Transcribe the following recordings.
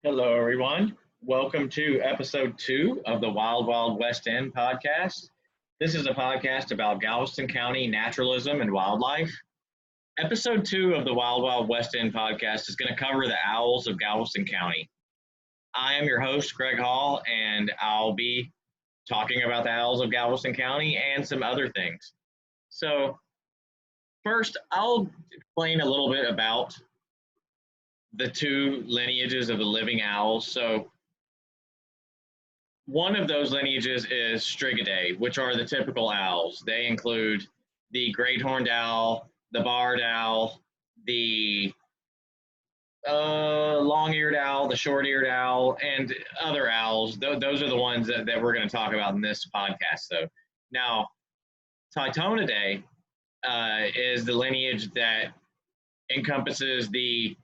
Hello, everyone. Welcome to episode 2 of the Wild Wild West End podcast. This is a podcast about Galveston County naturalism and wildlife. Episode 2 of the Wild Wild West End podcast is going to cover the owls of Galveston County. I am your host, Greg Hall, and I'll be talking about the owls of Galveston County and some other things. So, first, I'll explain a little bit about the two lineages of the living owls. So one of those lineages is Strigidae, which are the typical owls. They include the great horned owl, the barred owl, the long-eared owl, the short-eared owl, and other owls. Those are the ones that we're going to talk about in this podcast. So now, Titonidae is the lineage that encompasses the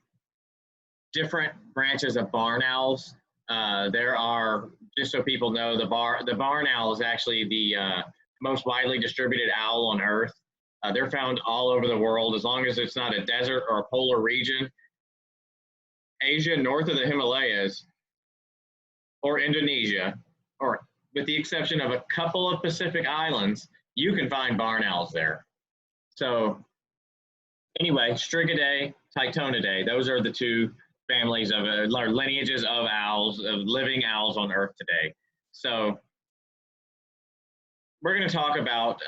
different branches of barn owls. There are, just so people know, the barn owl is actually the most widely distributed owl on Earth. They're found all over the world, as long as it's not a desert or a polar region. Asia, north of the Himalayas, or Indonesia, or with the exception of a couple of Pacific islands, you can find barn owls there. So anyway, Strigidae, Titonidae, those are the two families of lineages of owls, of living owls on Earth today. So we're going to talk about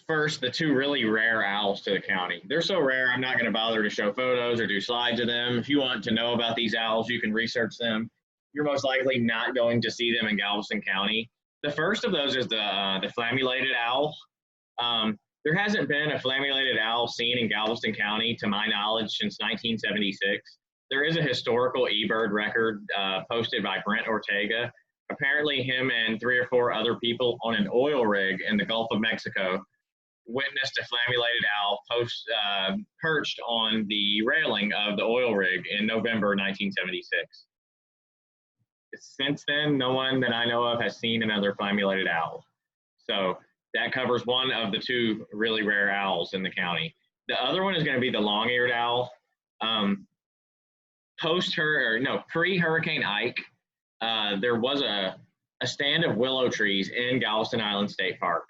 first the two really rare owls to the county. They're so rare, I'm not going to bother to show photos or do slides of them. If you want to know about these owls, you can research them. You're most likely not going to see them in Galveston County. The first of those is the flammulated owl. There hasn't been a flammulated owl seen in Galveston County, to my knowledge, since 1976. There is a historical eBird record posted by Brent Ortega. Apparently, him and 3 or 4 other people on an oil rig in the Gulf of Mexico witnessed a flammulated owl perched on the railing of the oil rig in November 1976. Since then, no one that I know of has seen another flammulated owl. So that covers one of the two really rare owls in the county. The other one is going to be the long-eared owl. Pre-Hurricane Ike, there was a stand of willow trees in Galveston Island State Park.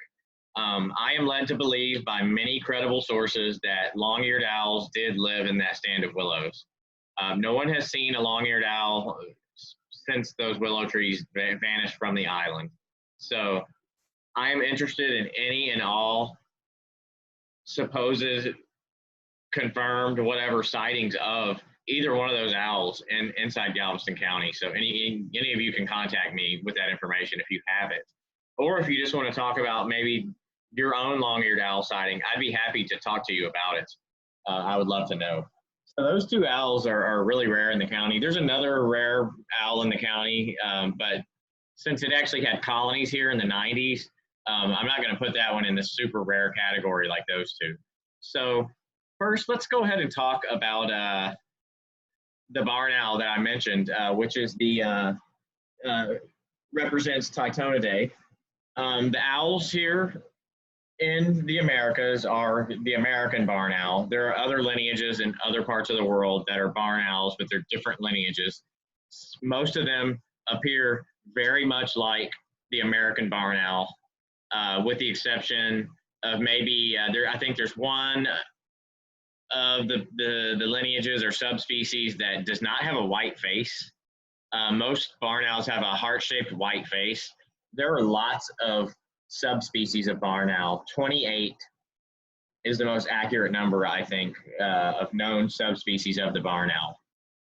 I am led to believe by many credible sources that long-eared owls did live in that stand of willows. No one has seen a long-eared owl since those willow trees vanished from the island. So I am interested in any and all supposed, confirmed, whatever sightings of either one of those owls inside Galveston County. So any of you can contact me with that information if you have it. Or if you just want to talk about maybe your own long-eared owl sighting, I'd be happy to talk to you about it. I would love to know. So those two owls are really rare in the county. There's another rare owl in the county, but since it actually had colonies here in the 90s, I'm not going to put that one in the super rare category like those two. So first, let's go ahead and talk about the barn owl that I mentioned, which is the represents Titonidae. The owls here in the Americas are the American barn owl. There are other lineages in other parts of the world that are barn owls, but they're different lineages. Most of them appear very much like the American barn owl. With the exception of maybe I think there's one of the lineages or subspecies that does not have a white face. Most barn owls have a heart-shaped white face. There are lots of subspecies of barn owl. 28 is the most accurate number, I think, of known subspecies of the barn owl.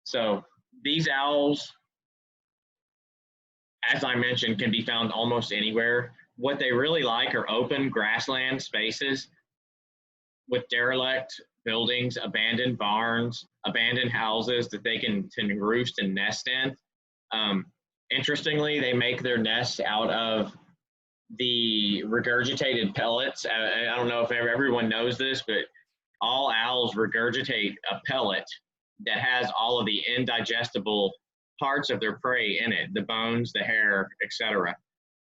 So these owls, as I mentioned, can be found almost anywhere. What they really like are open grassland spaces with derelict buildings, abandoned barns, abandoned houses that they can roost and nest in. Interestingly, they make their nests out of the regurgitated pellets. I don't know if everyone knows this, but all owls regurgitate a pellet that has all of the indigestible parts of their prey in it, the bones, the hair, etc.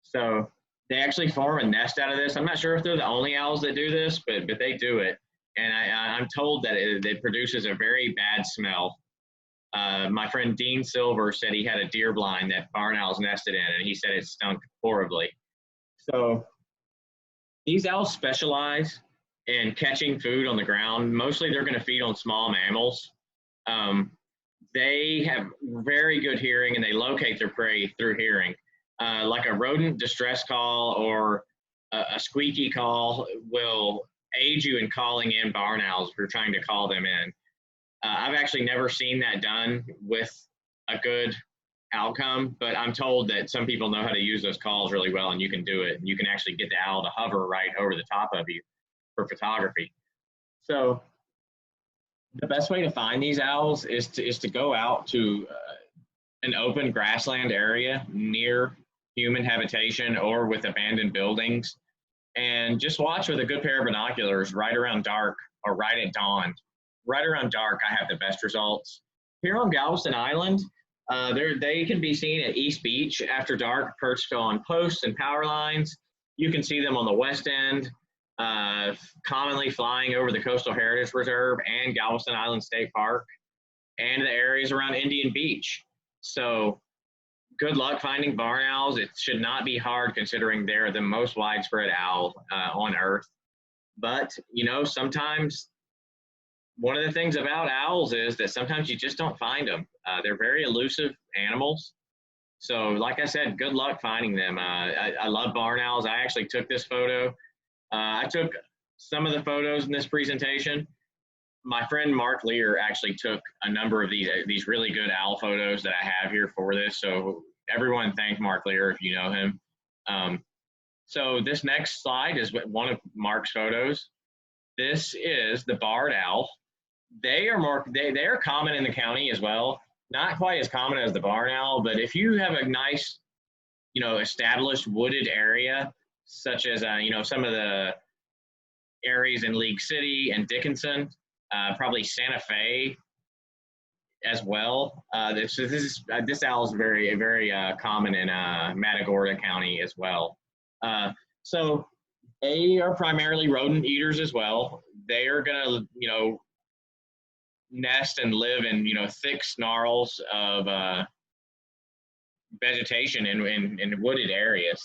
So they actually form a nest out of this. I'm not sure if they're the only owls that do this, but they do it. And I'm told that it produces a very bad smell. My friend Dean Silver said he had a deer blind that barn owls nested in, and he said it stunk horribly. So these owls specialize in catching food on the ground. Mostly they're going to feed on small mammals. Um, they have very good hearing and they locate their prey through hearing. Like a rodent distress call or a squeaky call will aid you in calling in barn owls if you're trying to call them in. I've actually never seen that done with a good outcome, but I'm told that some people know how to use those calls really well and you can do it. And you can actually get the owl to hover right over the top of you for photography. So the best way to find these owls is to go out to an open grassland area near human habitation or with abandoned buildings, and just watch with a good pair of binoculars right around dark or right at dawn. Right around dark, I have the best results. Here on Galveston Island, they can be seen at East Beach after dark, perched on posts and power lines. You can see them on the west end, commonly flying over the Coastal Heritage Reserve and Galveston Island State Park and the areas around Indian Beach. So good luck finding barn owls. It should not be hard considering they're the most widespread owl on Earth. But, you know, sometimes one of the things about owls is that sometimes you just don't find them. They're very elusive animals. So like I said, good luck finding them. I love barn owls. I actually took this photo. I took some of the photos in this presentation. My friend Mark Lear actually took a number of these really good owl photos that I have here for this. So everyone thank Mark Lear if you know him. So this next slide is one of Mark's photos. This is the barred owl. They are common in the county as well. Not quite as common as the barn owl, but if you have a nice, you know, established wooded area, such as some of the areas in League City and Dickinson, probably Santa Fe as well. This owl is very, very common in Matagorda County as well. So they are primarily rodent eaters as well. They are gonna, you know, nest and live in, you know, thick snarls of vegetation in wooded areas.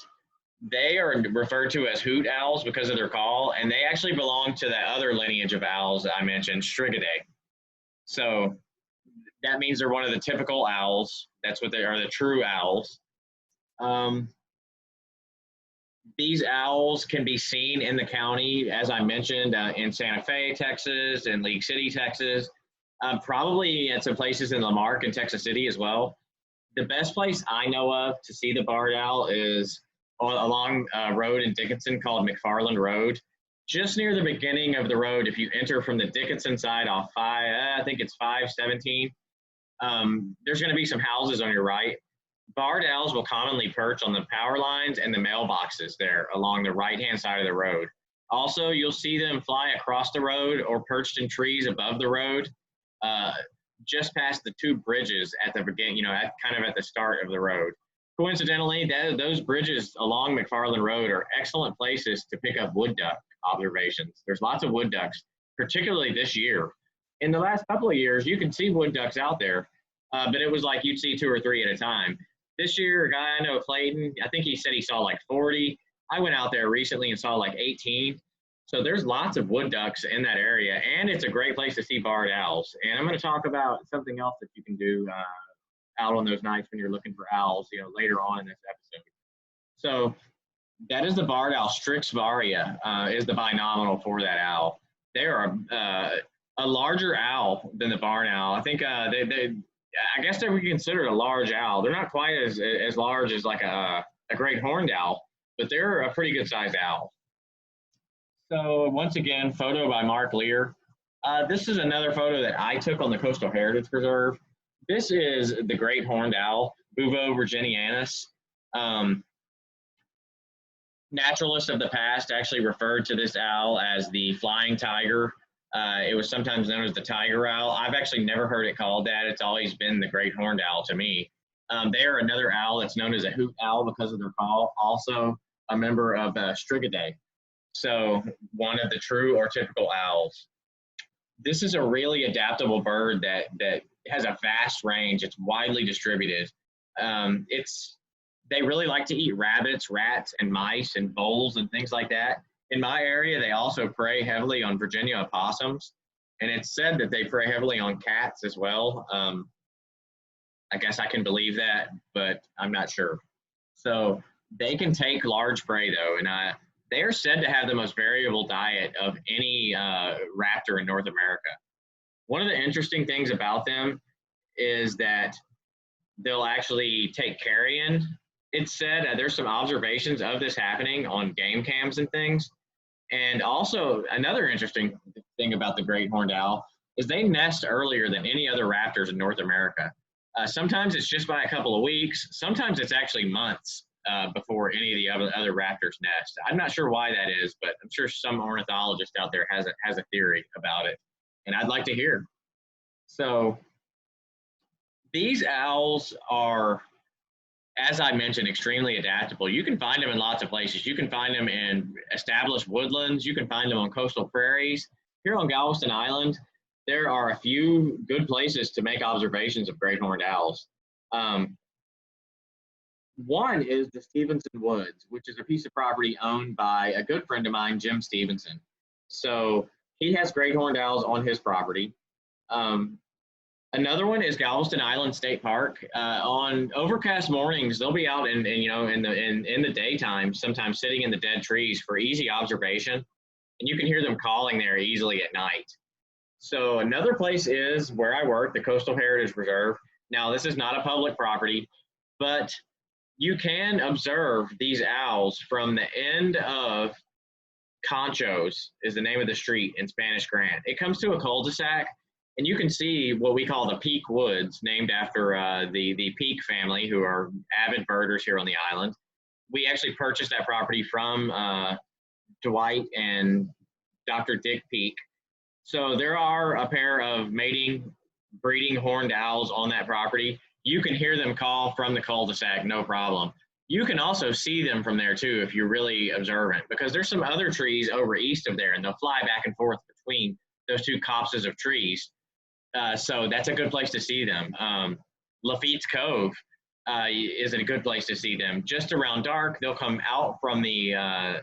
They are referred to as hoot owls because of their call, and they actually belong to that other lineage of owls I mentioned, Strigidae. So that means they're one of the typical owls. That's what they are, the true owls. These owls can be seen in the county, as I mentioned, in Santa Fe, Texas, and League City, Texas, probably at some places in Lamarck and Texas City as well. The best place I know of to see the barred owl is along a road in Dickinson called McFarland Road. Just near the beginning of the road, if you enter from the Dickinson side off I think it's 517, there's going to be some houses on your right. Barred owls will commonly perch on the power lines and the mailboxes there along the right-hand side of the road. Also, you'll see them fly across the road or perched in trees above the road, just past the two bridges at the beginning, you know, kind of at the start of the road. Coincidentally, those bridges along McFarland Road are excellent places to pick up wood duck observations. There's lots of wood ducks, particularly this year. In the last couple of years, you can see wood ducks out there, but it was like you'd see 2 or 3 at a time. This year, a guy I know, Clayton, I think he said he saw like 40. I went out there recently and saw like 18. So there's lots of wood ducks in that area, and it's a great place to see barred owls. And I'm going to talk about something else that you can do out on those nights when you're looking for owls, you know, later on in this episode. So that is the barred owl. Strix varia is the binominal for that owl. They are a larger owl than the barn owl. I think I guess they would be considered a large owl. They're not quite as large as like a great horned owl, but they're a pretty good sized owl. So once again, photo by Mark Lear. This is another photo that I took on the Coastal Heritage Preserve. This is the great horned owl, Buvo virginianus. Naturalists of the past actually referred to this owl as the flying tiger. It was sometimes known as the tiger owl. I've actually never heard it called that. It's always been the great horned owl to me. They are another owl that's known as a hoot owl because of their call, also a member of Strigidae. So one of the true or typical owls. This is a really adaptable bird that has a vast range. It's widely distributed. They really like to eat rabbits, rats, and mice and voles and things like that. In my area, they also prey heavily on Virginia opossums, and it's said that they prey heavily on cats as well. I guess I can believe that, but I'm not sure. So they can take large prey though, and they are said to have the most variable diet of any raptor in North America. One of the interesting things about them is that they'll actually take carrion. It's said there's some observations of this happening on game cams and things. And also, another interesting thing about the great horned owl is they nest earlier than any other raptors in North America. Sometimes it's just by a couple of weeks. Sometimes it's actually months before any of the other raptors nest. I'm not sure why that is, but I'm sure some ornithologist out there has a theory about it, and I'd like to hear. So these owls are, as I mentioned, extremely adaptable. You can find them in lots of places. You can find them in established woodlands. You can find them on coastal prairies. Here on Galveston Island, there are a few good places to make observations of great horned owls. One is the Stevenson Woods, which is a piece of property owned by a good friend of mine, Jim Stevenson. So he has great horned owls on his property. Another one is Galveston Island State Park. On overcast mornings, they'll be out in the daytime, sometimes sitting in the dead trees for easy observation, and you can hear them calling there easily at night. So another place is where I work, the Coastal Heritage Reserve. Now, this is not a public property, but you can observe these owls from the end of Conchos, is the name of the street in Spanish Grant. It comes to a cul-de-sac, and you can see what we call the Peak Woods, named after the Peak family, who are avid birders here on the island. We actually purchased that property from Dwight and Dr. Dick Peak. So there are a pair of breeding horned owls on that property. You can hear them call from the cul-de-sac, no problem. You can also see them from there too if you're really observant, because there's some other trees over east of there, and they'll fly back and forth between those two copses of trees. So that's a good place to see them. Lafitte's Cove is a good place to see them. Just around dark, they'll come out from the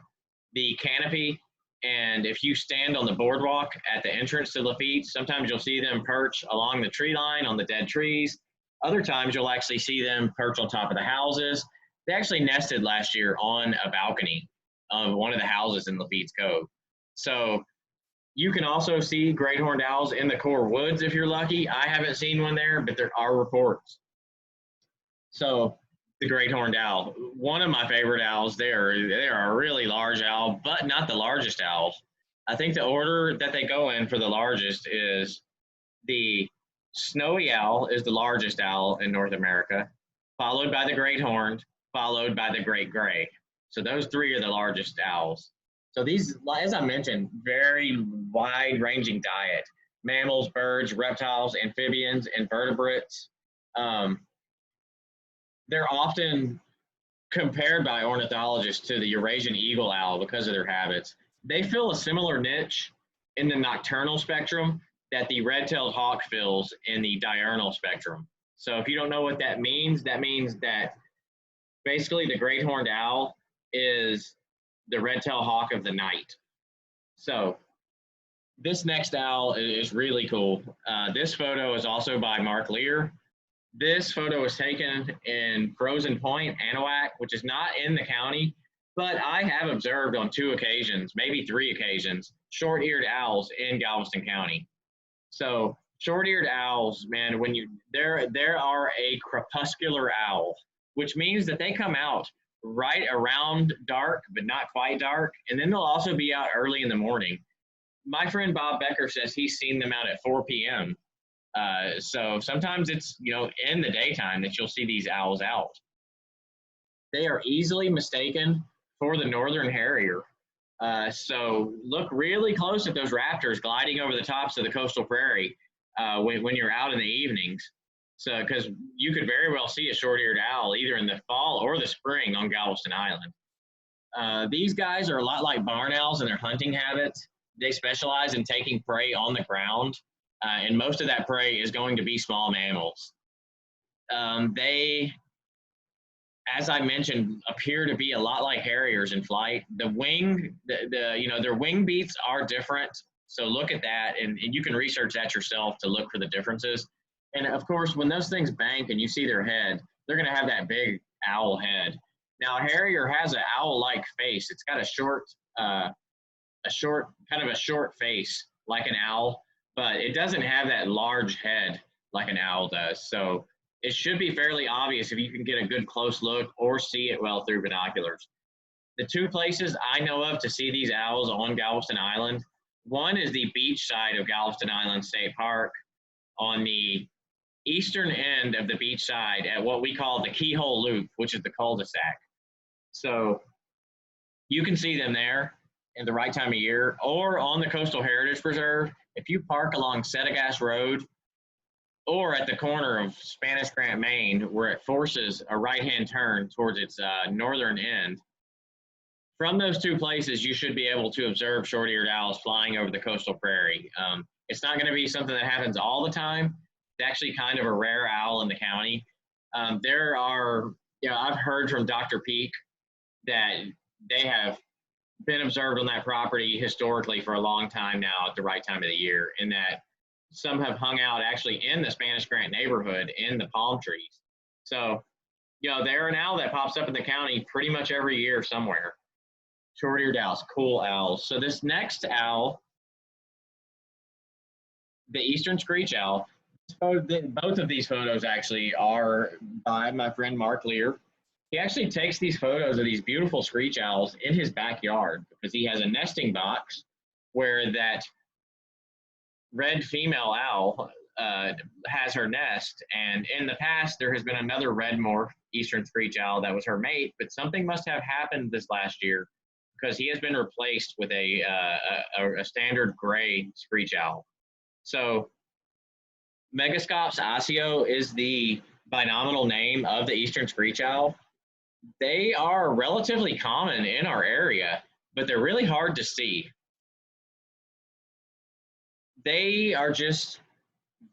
canopy, and if you stand on the boardwalk at the entrance to Lafitte, sometimes you'll see them perch along the tree line on the dead trees. Other times you'll actually see them perch on top of the houses. They actually nested last year on a balcony of one of the houses in Lafitte's Cove. So you can also see great horned owls in the core woods if you're lucky. I haven't seen one there, but there are reports. So the great horned owl, one of my favorite owls. They are a really large owl, but not the largest owls. I think the order that they go in for the largest is the snowy owl is the largest owl in North America, followed by the great horned, followed by the great gray. So those three are the largest owls. So these, as I mentioned, very wide-ranging diet: mammals, birds, reptiles, amphibians, invertebrates. They're often compared by ornithologists to the Eurasian eagle owl because of their habits. They fill a similar niche in the nocturnal spectrum that the red-tailed hawk fills in the diurnal spectrum. So if you don't know what that means that basically the great horned owl is the red-tailed hawk of the night. So this next owl is really cool. This photo is also by Mark Lear. This photo was taken in Frozen Point, Anahuac, which is not in the county, but I have observed on 2 occasions, maybe 3 occasions, short-eared owls in Galveston County. So short-eared owls, man, there are a crepuscular owl, which means that they come out right around dark, but not quite dark, and then they'll also be out early in the morning. My friend Bob Becker says he's seen them out at 4 p.m. So sometimes it's, in the daytime that you'll see these owls out. They are easily mistaken for the northern harrier. So look really close at those raptors gliding over the tops of the coastal prairie when you're out in the evenings. So, because you could very well see a short-eared owl either in the fall or the spring on Galveston Island. These guys are a lot like barn owls in their hunting habits. They specialize in taking prey on the ground. and most of that prey is going to be small mammals. They, as I mentioned, appear to be a lot like harriers in flight. The wing, their wing beats are different. So look at that, and you can research that yourself to look for the differences. And of course, when those things bank and you see their head, they're going to have that big owl head. Now, a harrier has an owl-like face. It's got a short face like an owl, but it doesn't have that large head like an owl does. So it should be fairly obvious if you can get a good close look or see it well through binoculars. The two places I know of to see these owls on Galveston Island, one is the beach side of Galveston Island State Park on the eastern end of the beach side at what we call the Keyhole Loop, which is the cul-de-sac. So you can see them there in the right time of year, or on the Coastal Heritage Preserve. If you park along Settegas Road or at the corner of Spanish Grant, Maine, where it forces a right-hand turn towards its northern end, from those two places, you should be able to observe short-eared owls flying over the coastal prairie. It's not going to be something that happens all the time. It's actually kind of a rare owl in the county. I've heard from Dr. Peak that they have been observed on that property historically for a long time now at the right time of the year, and that some have hung out actually in the Spanish Grant neighborhood in the palm trees. So, they're an owl that pops up in the county pretty much every year somewhere. Short-eared owls, cool owls. So this next owl, the eastern screech owl, both of these photos actually are by my friend Mark Lear. He actually takes these photos of these beautiful screech owls in his backyard because he has a nesting box where that red female owl has her nest. And in the past, there has been another red morph eastern screech owl that was her mate, but something must have happened this last year because he has been replaced with a standard gray screech owl. So Megascops osceo is the binominal name of the eastern screech owl. They are relatively common in our area, but they're really hard to see. They are just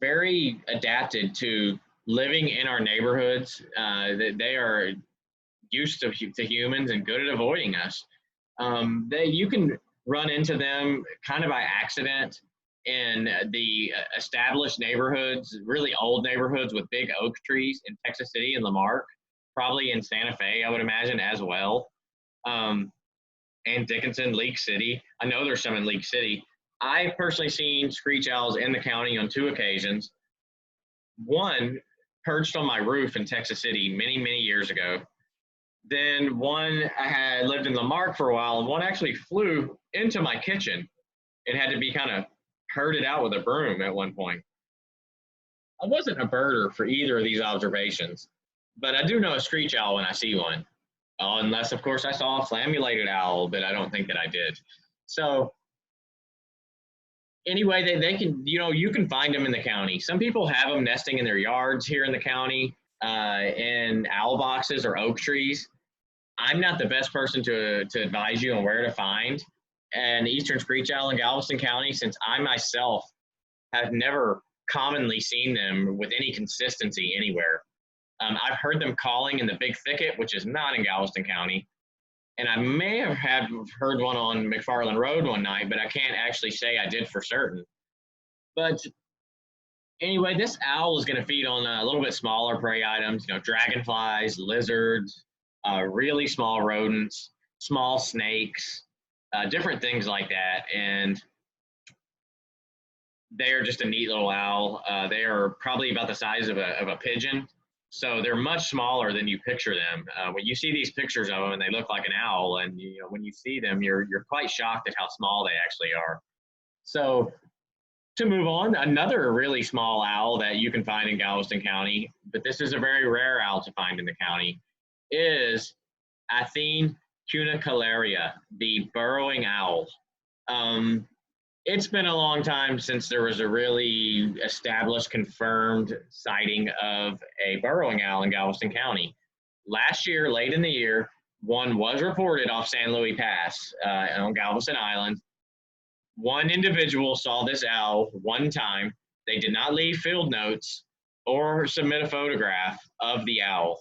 very adapted to living in our neighborhoods. They are used to humans and good at avoiding us. You can run into them kind of by accident in the established neighborhoods, really old neighborhoods with big oak trees in Texas City and Lamarck, probably in Santa Fe, I would imagine, as well. And Dickinson, League City. I know there's some in League City. I've personally seen screech owls in the county on 2 occasions. One perched on my roof in Texas City many, many years ago. Then one, I had lived in Lamarck for a while, and one actually flew into my kitchen and had to be kind of herded out with a broom at one point. I wasn't a birder for either of these observations, but I do know a screech owl when I see one. Unless, of course, I saw a flammulated owl, but I don't think that I did. So anyway, they can, you can find them in the county. Some people have them nesting in their yards here in the county, in owl boxes or oak trees. I'm not the best person to advise you on where to find an eastern screech owl in Galveston County, since I myself have never commonly seen them with any consistency anywhere. I've heard them calling in the Big Thicket, which is not in Galveston County. And I may have heard one on McFarland Road one night, but I can't actually say I did for certain. But anyway, this owl is going to feed on a little bit smaller prey items, dragonflies, lizards, really small rodents, small snakes, different things like that. And they are just a neat little owl. They are probably about the size of a pigeon. So they're much smaller than you picture them. When you see these pictures of them and they look like an owl, and when you see them, you're quite shocked at how small they actually are. So to move on, another really small owl that you can find in Galveston County, but this is a very rare owl to find in the county, is Athene cunicularia, the burrowing owl. It's been a long time since there was a really established, confirmed sighting of a burrowing owl in Galveston County. Last year, late in the year, one was reported off San Luis Pass on Galveston Island. One individual saw this owl one time, They did not leave field notes or submit a photograph of the owl.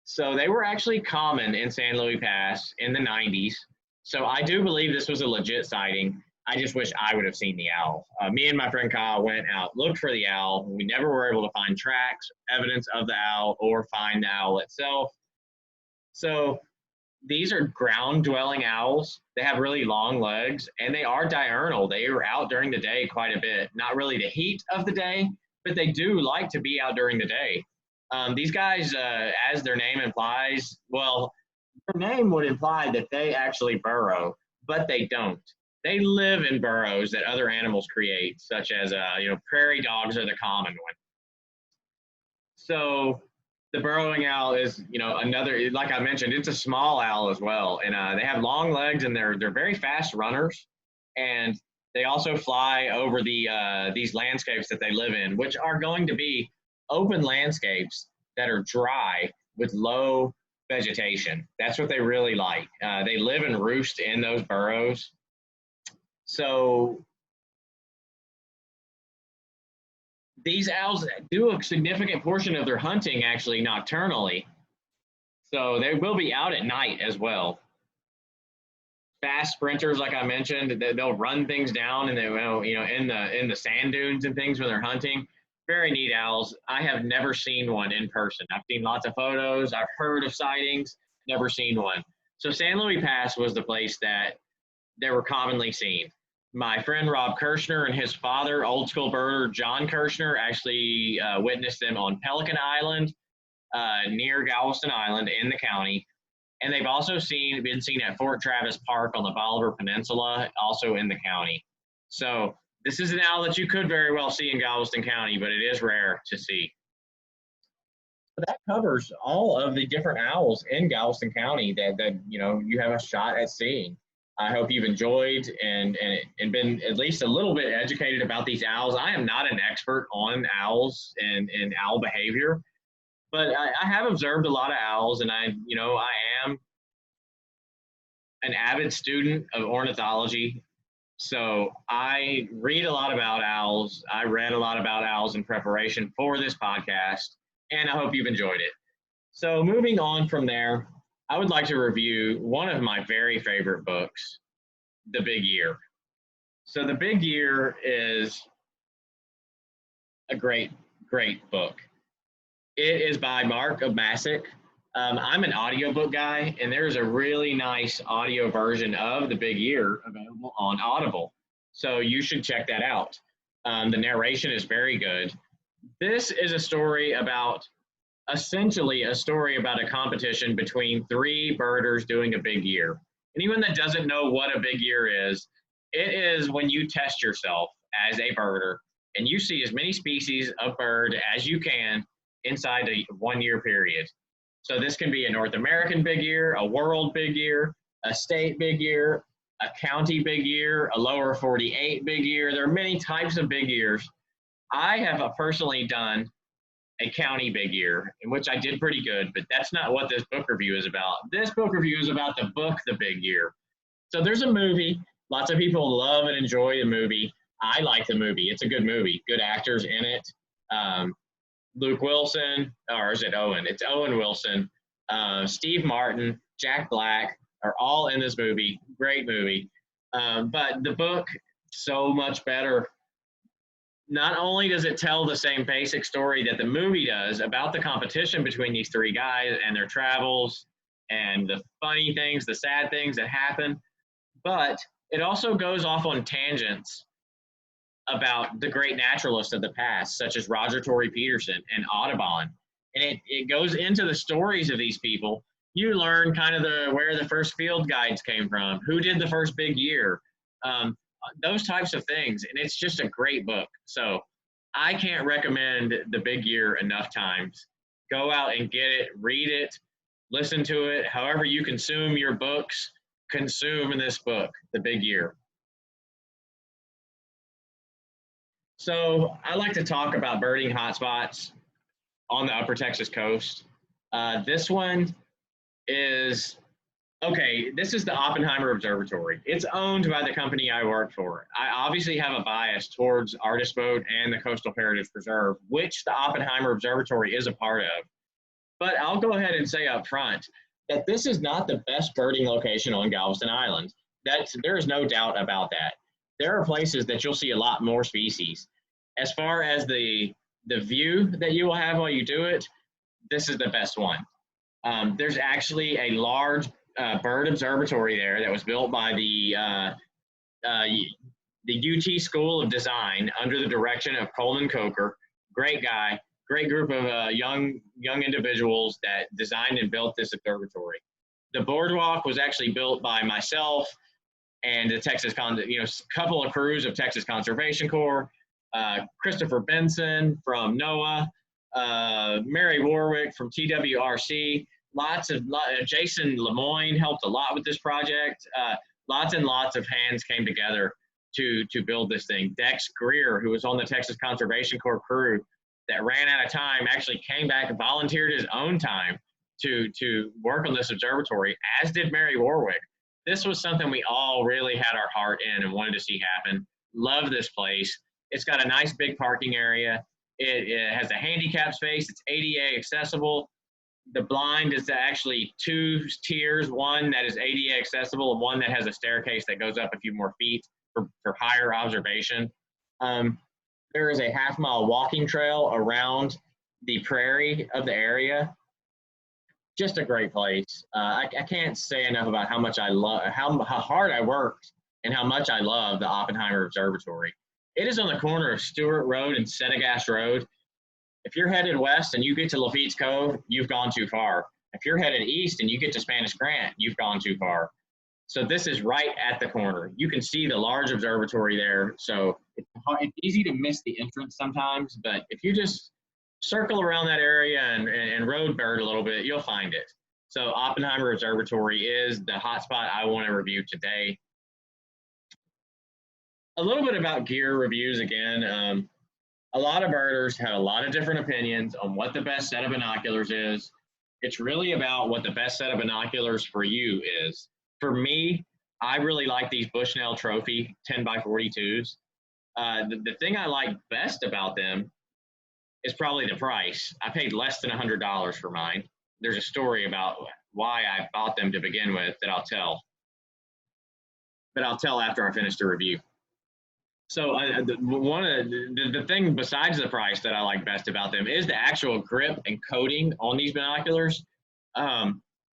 So they were actually common in San Luis Pass in the 90s. So I do believe this was a legit sighting. I just wish I would have seen the owl. Me and my friend Kyle went out, looked for the owl. We never were able to find tracks, evidence of the owl, or find the owl itself. So these are ground dwelling owls. They have really long legs and they are diurnal. They are out during the day quite a bit. Not really the heat of the day, but they do like to be out during the day. These guys, as their name implies, well, their name would imply that they actually burrow, but they don't. They live in burrows that other animals create, such as prairie dogs are the common one. So the burrowing owl is another, like I mentioned, it's a small owl as well, and they have long legs and they're very fast runners, and they also fly over these landscapes that they live in, which are going to be open landscapes that are dry with low vegetation. That's what they really like. They live and roost in those burrows. So these owls do a significant portion of their hunting actually nocturnally. So they will be out at night as well. Fast sprinters, like I mentioned, they'll run things down and they will, in the sand dunes and things when they're hunting. Very neat owls. I have never seen one in person. I've seen lots of photos. I've heard of sightings. Never seen one. So San Luis Pass was the place that they were commonly seen. My friend Rob Kirshner and his father, old school birder John Kirshner, actually witnessed them on Pelican Island near Galveston Island in the county. And they've also been seen at Fort Travis Park on the Bolivar Peninsula, also in the county. So this is an owl that you could very well see in Galveston County, but it is rare to see. But that covers all of the different owls in Galveston County that you have a shot at seeing. I hope you've enjoyed and been at least a little bit educated about these owls. I am not an expert on owls and owl behavior, but I have observed a lot of owls, and I am an avid student of ornithology. So I read a lot about owls. I read a lot about owls in preparation for this podcast, and I hope you've enjoyed it. So moving on from there, I would like to review one of my very favorite books, The Big Year. So The Big Year is a great, great book. It is by Mark Obasic. I'm an audiobook guy, and there's a really nice audio version of The Big Year available on Audible. So you should check that out. The narration is very good. This is essentially a story about a competition between three birders doing a big year. Anyone that doesn't know what a big year is, it is when you test yourself as a birder and you see as many species of bird as you can inside a 1 year period. So this can be a North American big year, a world big year, a state big year, a county big year, a lower 48 big year. There are many types of big years. I have personally done a county big year, in which I did pretty good, but that's not what this book review is about. This book review is about the book, The Big Year. So there's a movie. Lots of people love and enjoy the movie. I like the movie. It's a good movie. Good actors in it. Luke Wilson, or is it Owen? It's Owen Wilson. Steve Martin, Jack Black are all in this movie. Great movie. But the book, so much better. Not only does it tell the same basic story that the movie does about the competition between these three guys and their travels and the funny things, the sad things that happen, but it also goes off on tangents about the great naturalists of the past, such as Roger Tory Peterson and Audubon. And it goes into the stories of these people. You learn kind of where the first field guides came from, who did the first big year, those types of things. And it's just a great book. So I can't recommend The Big Year enough times. Go out and get it, read it, listen to it. However you consume your books, consume in this book, The Big Year. So I like to talk about birding hotspots on the upper Texas coast. This one is Okay, this is the Oppenheimer Observatory. It's owned by the company I work for. I obviously have a bias towards Artist Boat and the Coastal Heritage Preserve, which the Oppenheimer Observatory is a part of. But I'll go ahead and say up front that this is not the best birding location on Galveston Island. There is no doubt about that. There are places that you'll see a lot more species. As far as the view that you will have while you do it, this is the best one. There's actually a large bird observatory there that was built by uh, the UT School of Design under the direction of Coleman Coker. Great guy, great group of young individuals that designed and built this observatory. The boardwalk was actually built by myself and the couple of crews of Texas Conservation Corps, Christopher Benson from NOAA, Mary Warwick from TWRC. Jason Lemoyne helped a lot with this project. Lots and lots of hands came together to build this thing. Dex Greer, who was on the Texas Conservation Corps crew that ran out of time, actually came back and volunteered his own time to work on this observatory, as did Mary Warwick. This was something we all really had our heart in and wanted to see happen. Love this place. It's got a nice big parking area. It has a handicap space. It's ADA accessible. The blind is actually two tiers, one that is ADA accessible and one that has a staircase that goes up a few more feet for higher observation. There is a half-mile walking trail around the prairie of the area. Just a great place. I can't say enough about how much I love, how hard I worked and how much I love the Oppenheimer Observatory. It is on the corner of Stewart Road and Senegast Road. If you're headed west and you get to Lafitte's Cove, you've gone too far. If you're headed east and you get to Spanish Grant, you've gone too far. So this is right at the corner. You can see the large observatory there. So it's easy to miss the entrance sometimes, but if you just circle around that area and road bird a little bit, you'll find it. So Oppenheimer Observatory is the hotspot I want to review today. A little bit about gear reviews again. A lot of birders have a lot of different opinions on what the best set of binoculars is. It's really about what the best set of binoculars for you is. For me, I really like these Bushnell Trophy 10x42s. The thing I like best about them is probably the price. I paid less than $100 for mine. There's a story about why I bought them to begin with that I'll tell. But I'll tell after I finish the review. So the thing besides the price that I like best about them is the actual grip and coating on these binoculars. I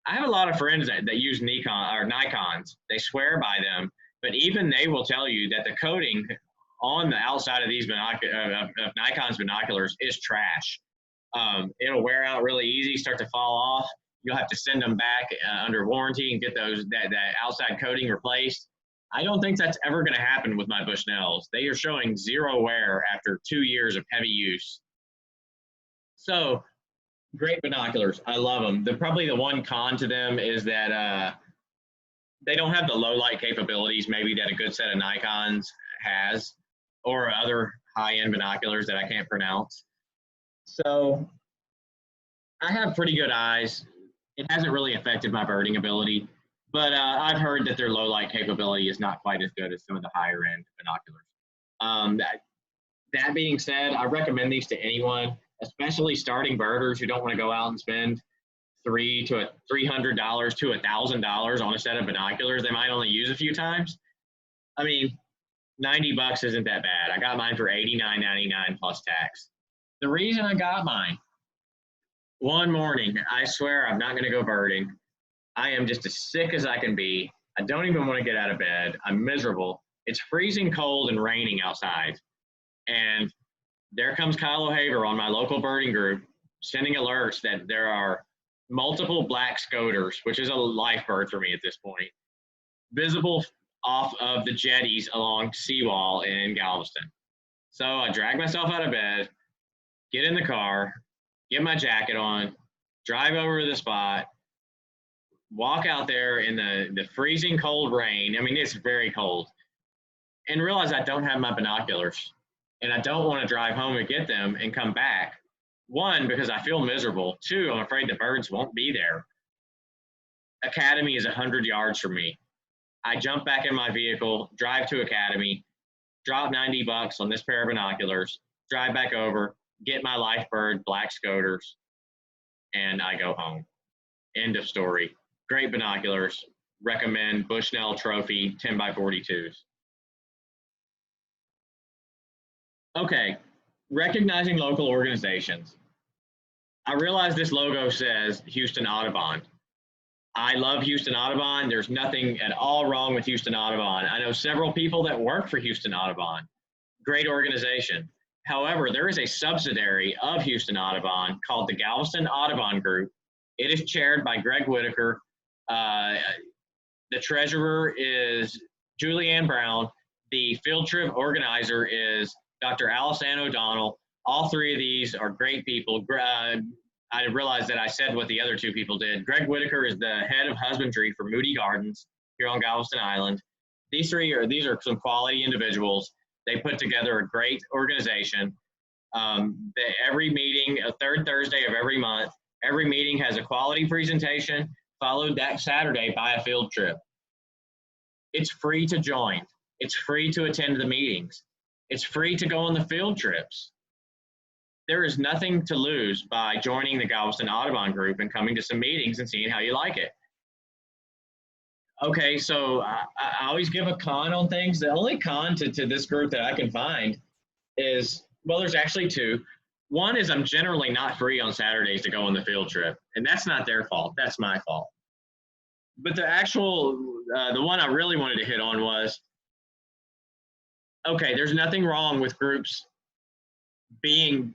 have a lot of friends that use Nikons. They swear by them, but even they will tell you that the coating on the outside of these of Nikon's binoculars is trash. It'll wear out really easy, start to fall off. You'll have to send them back under warranty and get that outside coating replaced. I don't think that's ever going to happen with my Bushnells. They are showing zero wear after 2 years of heavy use. So great binoculars. I love them. Probably the one con to them is that they don't have the low light capabilities maybe that a good set of Nikons has, or other high-end binoculars that I can't pronounce. So I have pretty good eyes. It hasn't really affected my birding ability, but I've heard that their low light capability is not quite as good as some of the higher end binoculars. That being said, I recommend these to anyone, especially starting birders who don't want to go out and spend $300 to $1,000 on a set of binoculars they might only use a few times. I mean, $90 isn't that bad. I got mine for $89.99 plus tax. The reason I got mine, one morning, I swear I'm not going to go birding. I am just as sick as I can be. I don't even want to get out of bed. I'm miserable. It's freezing cold and raining outside. And there comes Kyle O'Haver on my local birding group sending alerts that there are multiple black scoters, which is a life bird for me at this point, visible off of the jetties along Seawall in Galveston. So I drag myself out of bed, get in the car, get my jacket on, drive over to the spot, walk out there in the freezing cold rain. I mean, it's very cold, and realize I don't have my binoculars, and I don't want to drive home and get them and come back. One, because I feel miserable. Two, I'm afraid the birds won't be there. Academy is 100 yards from me. I jump back in my vehicle, drive to Academy, drop $90 on this pair of binoculars, drive back over, get my Lifebird black scoters, and I go home. End of story. Great binoculars. Recommend Bushnell Trophy 10 by 42s. Okay, recognizing local organizations. I realize this logo says Houston Audubon. I love Houston Audubon. There's nothing at all wrong with Houston Audubon. I know several people that work for Houston Audubon. Great organization. However, there is a subsidiary of Houston Audubon called the Galveston Audubon Group. It is chaired by Greg Whitaker. The treasurer is Julianne Brown. The field trip organizer is Dr. Alice-Ann O'Donnell. All three of these are great people. I realized that I said what the other two people did. Greg Whitaker is the head of husbandry for Moody Gardens here on Galveston Island. These are some quality individuals. They put together a great organization. Every meeting, a third Thursday of every month, every meeting has a quality presentation, followed that Saturday by a field trip. It's free to join. It's free to attend the meetings. It's free to go on the field trips. There is nothing to lose by joining the Galveston Audubon Group and coming to some meetings and seeing how you like it. Okay, so I always give a con on things. The only con to this group that I can find is, well, there's actually two. One is I'm generally not free on Saturdays to go on the field trip, and that's not their fault. That's my fault. But the one I really wanted to hit on was, okay, there's nothing wrong with groups being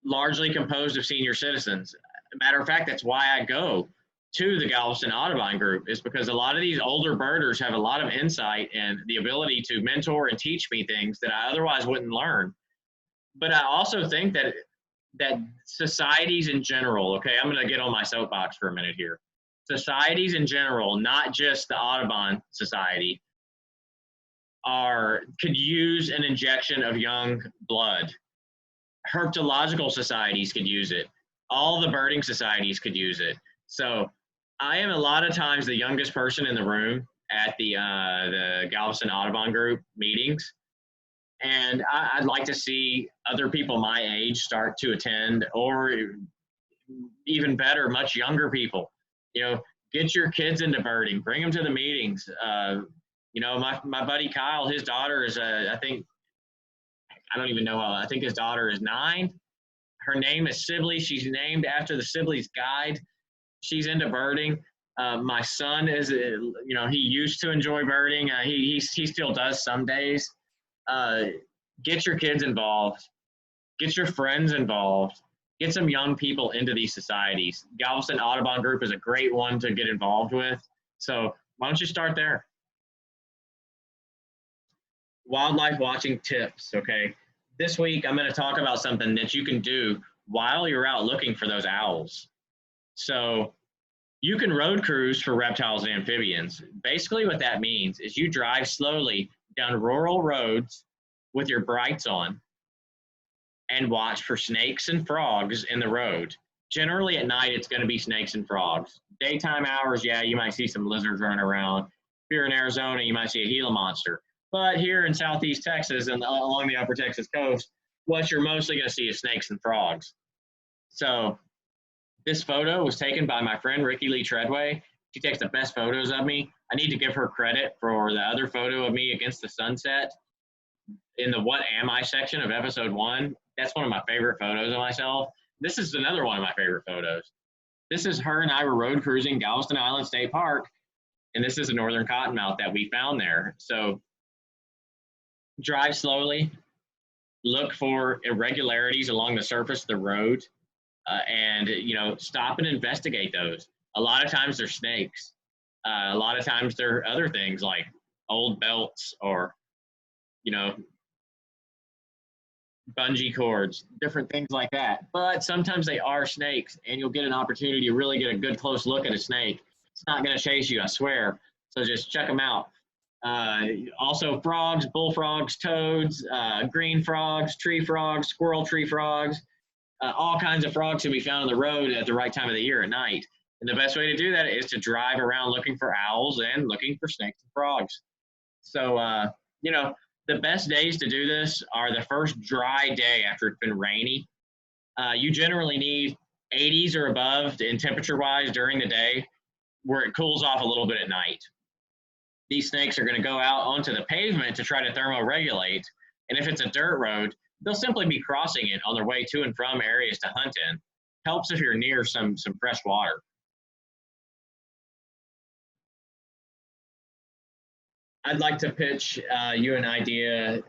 largely composed of senior citizens. Matter of fact, that's why I go to the Galveston Audubon Group, is because a lot of these older birders have a lot of insight and the ability to mentor and teach me things that I otherwise wouldn't learn. But I also think that societies in general, okay, I'm going to get on my soapbox for a minute here. Societies in general, not just the Audubon Society, could use an injection of young blood. Herpetological societies could use it. All the birding societies could use it. So I am a lot of times the youngest person in the room at the Galveston Audubon Group meetings. And I'd like to see other people my age start to attend, or even better, much younger people. Get your kids into birding, bring them to the meetings. My buddy Kyle, his daughter is, I don't even know I think his daughter is 9. Her name is Sibley. She's named after the Sibley's Guide. She's into birding. My son is, he used to enjoy birding. He still does some days. Get your kids involved. Get your friends involved. Get some young people into these societies. Galveston Audubon Group is a great one to get involved with. So why don't you start there? Wildlife watching tips, okay? This week, I'm going to talk about something that you can do while you're out looking for those owls. So you can road cruise for reptiles and amphibians. Basically what that means is you drive slowly down rural roads with your brights on and watch for snakes and frogs in the road. Generally at night, it's going to be snakes and frogs. Daytime hours, yeah, you might see some lizards running around. If you're in Arizona, you might see a Gila monster. But here in Southeast Texas and along the upper Texas coast, what you're mostly going to see is snakes and frogs. So this photo was taken by my friend Ricky Lee Treadway. She takes the best photos of me. I need to give her credit for the other photo of me against the sunset in the What Am I section of episode 1. That's one of my favorite photos of myself. This is another one of my favorite photos. This is her and I were road cruising Galveston Island State Park, and this is a northern cottonmouth that we found there. So drive slowly, look for irregularities along the surface of the road, and stop and investigate those. A lot of times they're snakes. A lot of times they're other things like old belts or bungee cords, different things like that. But sometimes they are snakes, and you'll get an opportunity to really get a good close look at a snake. It's not going to chase you, I swear. So just check them out. Also frogs, bullfrogs, toads, green frogs, tree frogs, squirrel tree frogs, all kinds of frogs can be found on the road at the right time of the year at night. And the best way to do that is to drive around looking for owls and looking for snakes and frogs. So, you know, the best days to do this are the first dry day after it's been rainy. You generally need 80s or above in temperature wise during the day, where it cools off a little bit at night. These snakes are going to go out onto the pavement to try to thermoregulate. And if it's a dirt road, they'll simply be crossing it on their way to and from areas to hunt in. Helps if you're near some fresh water. I'd like to pitch you an idea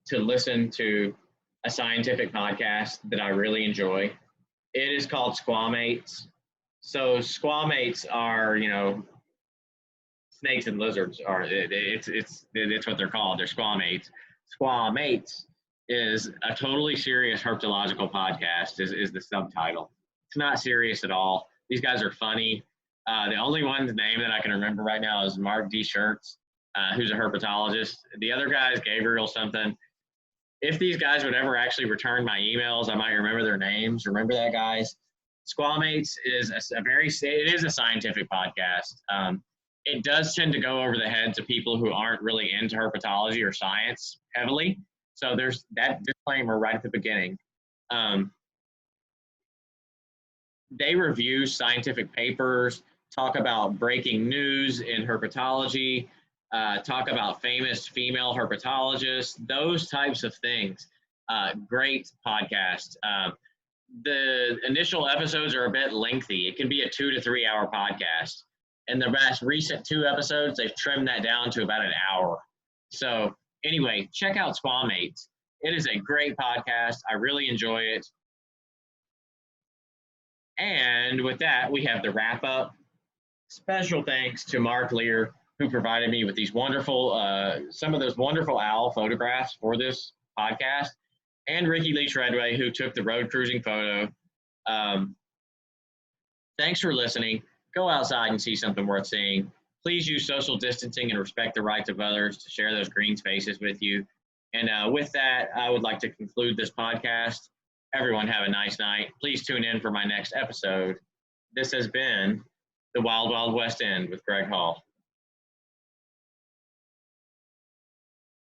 to listen to a scientific podcast that I really enjoy. It is called Squamates. So squamates are, snakes and lizards are it's what they're called. They're squamates. Squamates is a totally serious herpetological podcast. Is the subtitle. It's not serious at all. These guys are funny. The only one's name that I can remember right now is Mark D. Shirts, who's a herpetologist. The other guy is Gabriel something. If these guys would ever actually return my emails, I might remember their names. Remember that, guys? Squamates is it is a scientific podcast. It does tend to go over the heads of people who aren't really into herpetology or science heavily. So there's that disclaimer right at the beginning. They review scientific papers, talk about breaking news in herpetology, talk about famous female herpetologists, those types of things. Great podcast. The initial episodes are a bit lengthy. It can be a 2 to 3 hour podcast. And the most recent 2 episodes, they've trimmed that down to about an hour. So anyway, check out Squamates. It is a great podcast. I really enjoy it. And with that, we have the wrap up. Special thanks to Mark Lear, who provided me with these wonderful, some of those wonderful owl photographs for this podcast, and Ricky Lee Treadway, who took the road cruising photo. Thanks for listening. Go outside and see something worth seeing. Please use social distancing and respect the rights of others to share those green spaces with you. And with that, I would like to conclude this podcast. Everyone have a nice night. Please tune in for my next episode. This has been the Wild Wild West End with Greg Hall.